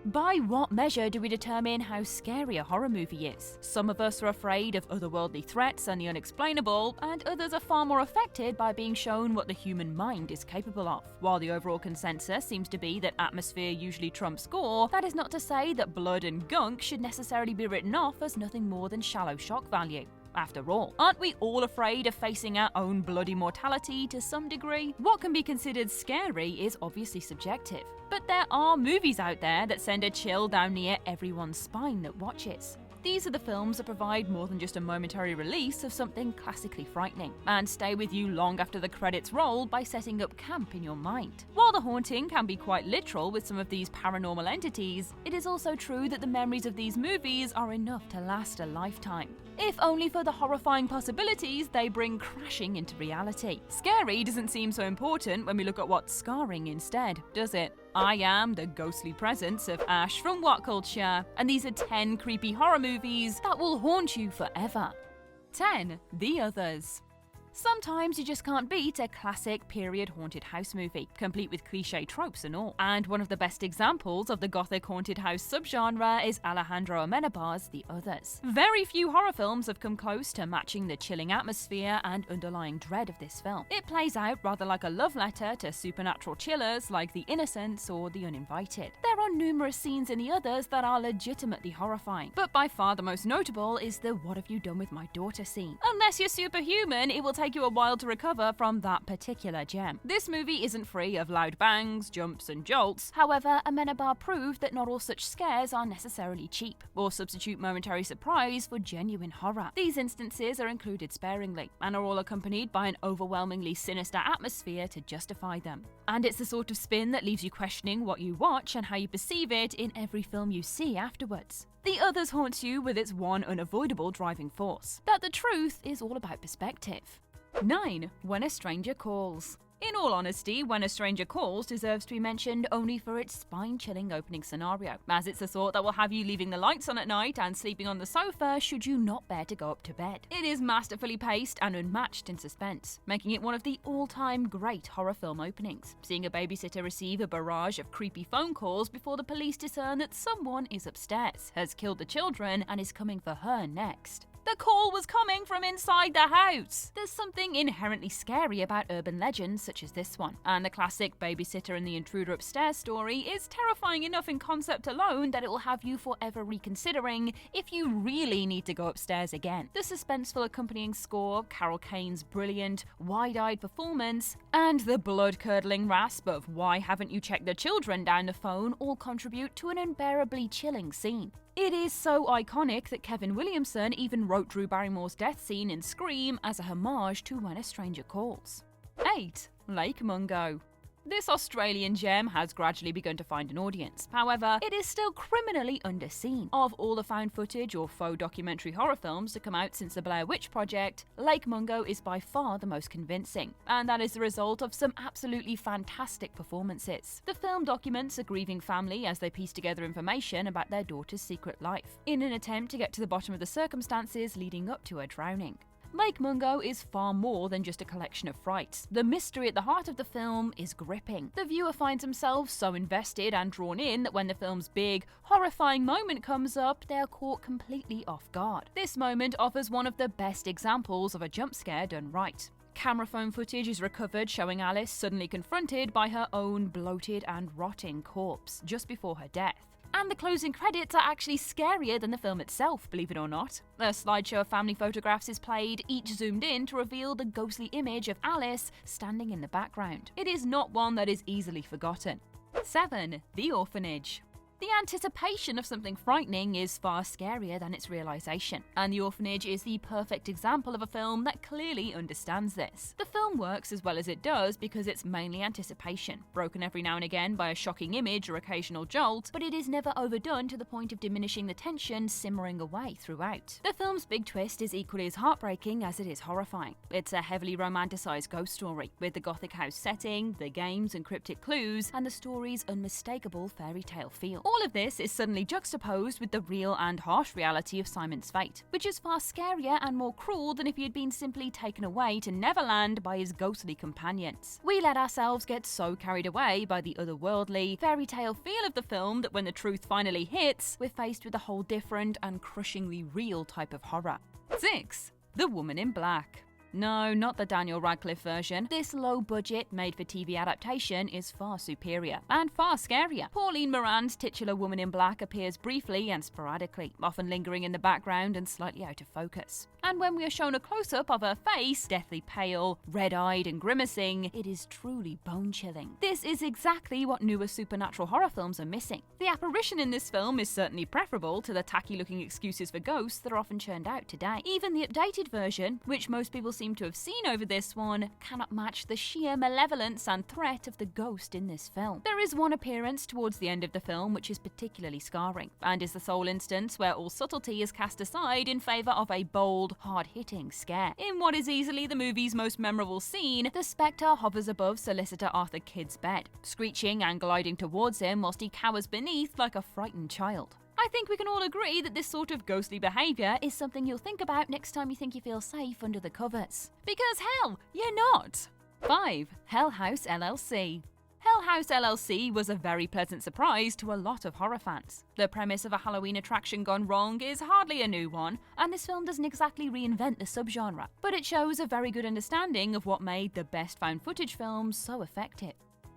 By what measure do we determine how scary a horror movie is? Some of us are afraid of otherworldly threats and the unexplainable, and others are far more affected by being shown what the human mind is capable of. While the overall consensus seems to be that atmosphere usually trumps gore, that is not to say that blood and gunk should necessarily be written off as nothing more than shallow shock value. After all, aren't we all afraid of facing our own bloody mortality to some degree? What can be considered scary is obviously subjective, but there are movies out there that send a chill down near everyone's spine that watches. These are the films that provide more than just a momentary release of something classically frightening, and stay with you long after the credits roll by setting up camp in your mind. While the haunting can be quite literal with some of these paranormal entities, it is also true that the memories of these movies are enough to last a lifetime. If only for the horrifying possibilities they bring crashing into reality. Scary doesn't seem so important when we look at what's scarring instead, does it? I am the ghostly presence of Ash from What Culture, and these are 10 creepy horror movies that will haunt you forever. 10. The Others. Sometimes you just can't beat a classic period haunted house movie, complete with cliché tropes and all. And one of the best examples of the gothic haunted house subgenre is Alejandro Amenabar's The Others. Very few horror films have come close to matching the chilling atmosphere and underlying dread of this film. It plays out rather like a love letter to supernatural chillers like The Innocents or The Uninvited. There are numerous scenes in The Others that are legitimately horrifying, but by far the most notable is the "What have you done with my daughter" scene. Unless you're superhuman, it will take you a while to recover from that particular gem. This movie isn't free of loud bangs, jumps, and jolts. However, Amenabar proved that not all such scares are necessarily cheap, or substitute momentary surprise for genuine horror. These instances are included sparingly, and are all accompanied by an overwhelmingly sinister atmosphere to justify them. And it's the sort of spin that leaves you questioning what you watch and how you perceive it in every film you see afterwards. The Others haunts you with its one unavoidable driving force: that the truth is all about perspective. 9. When a Stranger Calls. In all honesty, When a Stranger Calls deserves to be mentioned only for its spine-chilling opening scenario, as it's the sort that will have you leaving the lights on at night and sleeping on the sofa should you not bear to go up to bed. It is masterfully paced and unmatched in suspense, making it one of the all-time great horror film openings, seeing a babysitter receive a barrage of creepy phone calls before the police discern that someone is upstairs, has killed the children, and is coming for her next. The call was coming from inside the house! There's something inherently scary about urban legends such as this one, and the classic babysitter and the intruder upstairs story is terrifying enough in concept alone that it will have you forever reconsidering if you really need to go upstairs again. The suspenseful accompanying score, Carol Kane's brilliant, wide-eyed performance, and the blood-curdling rasp of "why haven't you checked the children" down the phone all contribute to an unbearably chilling scene. It is so iconic that Kevin Williamson even wrote Drew Barrymore's death scene in Scream as a homage to When a Stranger Calls. 8. Lake Mungo. This Australian gem has gradually begun to find an audience. However, it is still criminally underseen. Of all the found footage or faux documentary horror films to come out since the Blair Witch Project, Lake Mungo is by far the most convincing, and that is the result of some absolutely fantastic performances. The film documents a grieving family as they piece together information about their daughter's secret life, in an attempt to get to the bottom of the circumstances leading up to her drowning. Lake Mungo is far more than just a collection of frights. The mystery at the heart of the film is gripping. The viewer finds himself so invested and drawn in that when the film's big, horrifying moment comes up, they are caught completely off guard. This moment offers one of the best examples of a jump scare done right. Camera phone footage is recovered showing Alice suddenly confronted by her own bloated and rotting corpse just before her death. And the closing credits are actually scarier than the film itself, believe it or not. A slideshow of family photographs is played, each zoomed in to reveal the ghostly image of Alice standing in the background. It is not one that is easily forgotten. 7. The Orphanage. The anticipation of something frightening is far scarier than its realization, and The Orphanage is the perfect example of a film that clearly understands this. The film works as well as it does because it's mainly anticipation, broken every now and again by a shocking image or occasional jolt, but it is never overdone to the point of diminishing the tension simmering away throughout. The film's big twist is equally as heartbreaking as it is horrifying. It's a heavily romanticized ghost story, with the gothic house setting, the games and cryptic clues, and the story's unmistakable fairy tale feel. All of this is suddenly juxtaposed with the real and harsh reality of Simon's fate, which is far scarier and more cruel than if he had been simply taken away to Neverland by his ghostly companions. We let ourselves get so carried away by the otherworldly, fairy tale feel of the film that when the truth finally hits, we're faced with a whole different and crushingly real type of horror. 6. The Woman in Black. No, not the Daniel Radcliffe version. This low-budget, made-for-TV adaptation is far superior, and far scarier. Pauline Moran's titular Woman in Black appears briefly and sporadically, often lingering in the background and slightly out of focus. And when we are shown a close-up of her face, deathly pale, red-eyed and grimacing, it is truly bone-chilling. This is exactly what newer supernatural horror films are missing. The apparition in this film is certainly preferable to the tacky-looking excuses for ghosts that are often churned out today. Even the updated version, which most people seem to have seen over this one, cannot match the sheer malevolence and threat of the ghost in this film. There is one appearance towards the end of the film which is particularly scarring, and is the sole instance where all subtlety is cast aside in favour of a bold, hard-hitting scare. In what is easily the movie's most memorable scene, the spectre hovers above Solicitor Arthur Kidd's bed, screeching and gliding towards him whilst he cowers beneath like a frightened child. I think we can all agree that this sort of ghostly behaviour is something you'll think about next time you think you feel safe under the covers. Because hell, you're not! 5. House LLC. House LLC was a very pleasant surprise to a lot of horror fans. The premise of a Halloween attraction gone wrong is hardly a new one, and this film doesn't exactly reinvent the subgenre, but it shows a very good understanding of what made the best found footage films so effective.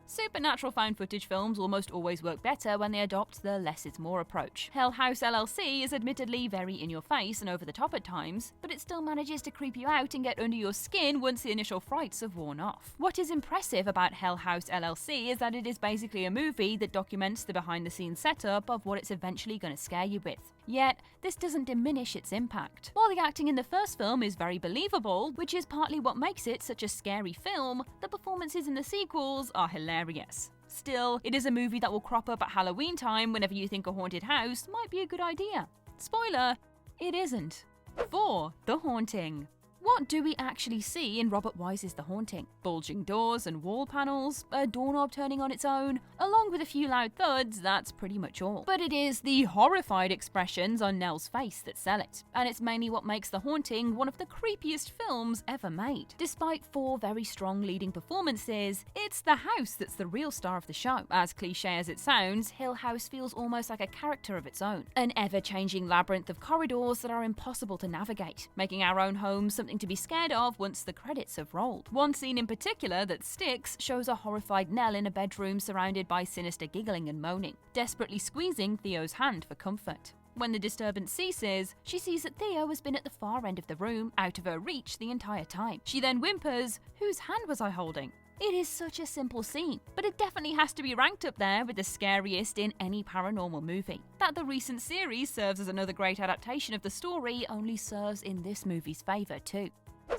Supernatural found footage films almost always work better when they adopt the less is more approach. House LLC is admittedly very in your face and over the top at times, but it still manages to creep you out and get under your skin once the initial frights have worn off. What is impressive about House LLC is that it is basically a movie that documents the behind the scenes setup of what it's eventually going to scare you with. Yet, this doesn't diminish its impact. While the acting in the first film is very believable, which is partly what makes it such a scary film, the performances in the sequels are hilarious. Still, it is a movie that will crop up at Halloween time whenever you think a haunted house might be a good idea. Spoiler, it isn't. 4. The Haunting. What do we actually see in Robert Wise's The Haunting? Bulging doors and wall panels, a doorknob turning on its own, along with a few loud thuds, that's pretty much all. But it is the horrified expressions on Nell's face that sell it, and it's mainly what makes The Haunting one of the creepiest films ever made. Despite 4 very strong leading performances, it's the house that's the real star of the show. As cliche as it sounds, Hill House feels almost like a character of its own, an ever-changing labyrinth of corridors that are impossible to navigate, making our own home something to be scared of once the credits have rolled. One scene in particular that sticks shows a horrified Nell in a bedroom surrounded by sinister giggling and moaning, desperately squeezing Theo's hand for comfort. When the disturbance ceases, she sees that Theo has been at the far end of the room, out of her reach the entire time. She then whimpers, "Whose hand was I holding?" It is such a simple scene, but it definitely has to be ranked up there with the scariest in any paranormal movie. That the recent series serves as another great adaptation of the story only serves in this movie's favour too.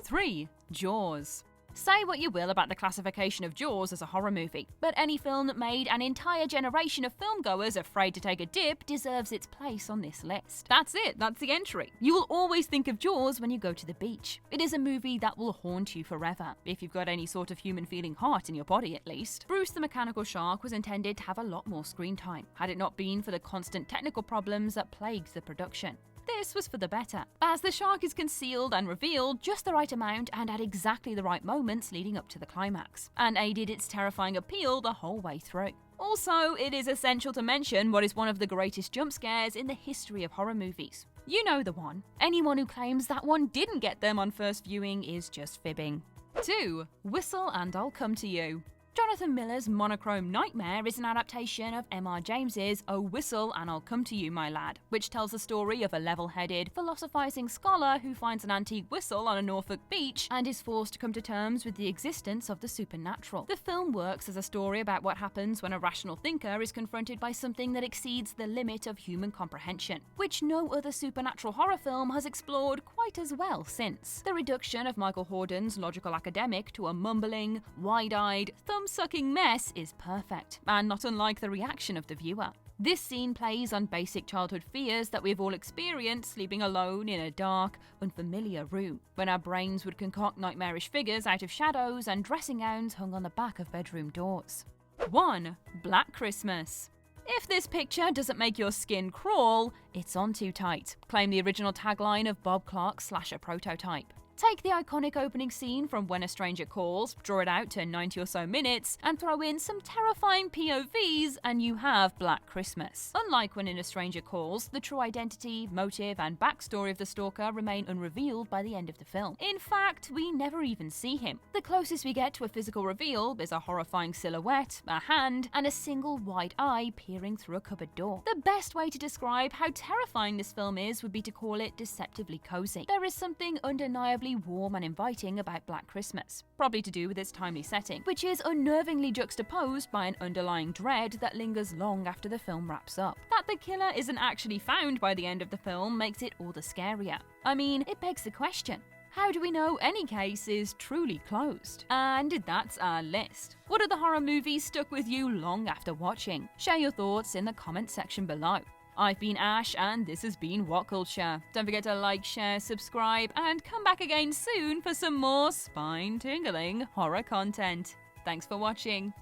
3. Jaws. Say what you will about the classification of Jaws as a horror movie, but any film that made an entire generation of filmgoers afraid to take a dip deserves its place on this list. That's it, that's the entry. You will always think of Jaws when you go to the beach. It is a movie that will haunt you forever, if you've got any sort of human feeling heart in your body at least. Bruce the Mechanical Shark was intended to have a lot more screen time, had it not been for the constant technical problems that plagued the production. This was for the better, as the shark is concealed and revealed just the right amount and at exactly the right moments leading up to the climax, and aided its terrifying appeal the whole way through. Also, it is essential to mention what is one of the greatest jump scares in the history of horror movies. You know the one. Anyone who claims that one didn't get them on first viewing is just fibbing. 2. Whistle and I'll Come to You. Jonathan Miller's monochrome Nightmare is an adaptation of M.R. James's Oh Whistle and I'll Come to You, My Lad, which tells the story of a level-headed, philosophizing scholar who finds an antique whistle on a Norfolk beach and is forced to come to terms with the existence of the supernatural. The film works as a story about what happens when a rational thinker is confronted by something that exceeds the limit of human comprehension, which no other supernatural horror film has explored quite as well since. The reduction of Michael Hordern's logical academic to a mumbling, wide-eyed, thumb-sucking mess is perfect, and not unlike the reaction of the viewer. This scene plays on basic childhood fears that we've all experienced sleeping alone in a dark, unfamiliar room, when our brains would concoct nightmarish figures out of shadows and dressing gowns hung on the back of bedroom doors. 1. Black Christmas. If this picture doesn't make your skin crawl, it's on too tight. Claim the original tagline of Bob Clark's slasher prototype. Take the iconic opening scene from When a Stranger Calls, draw it out to 90 or so minutes, and throw in some terrifying POVs, and you have Black Christmas. Unlike When a Stranger Calls, the true identity, motive, and backstory of the stalker remain unrevealed by the end of the film. In fact, we never even see him. The closest we get to a physical reveal is a horrifying silhouette, a hand, and a single white eye peering through a cupboard door. The best way to describe how terrifying this film is would be to call it deceptively cozy. There is something undeniably warm and inviting about Black Christmas, probably to do with its timely setting, which is unnervingly juxtaposed by an underlying dread that lingers long after the film wraps up. That the killer isn't actually found by the end of the film makes it all the scarier. I mean, it begs the question, how do we know any case is truly closed? And that's our list. What other horror movies stuck with you long after watching? Share your thoughts in the comment section below. I've been Ash, and this has been What Culture. Don't forget to like, share, subscribe, and come back again soon for some more spine-tingling horror content. Thanks for watching.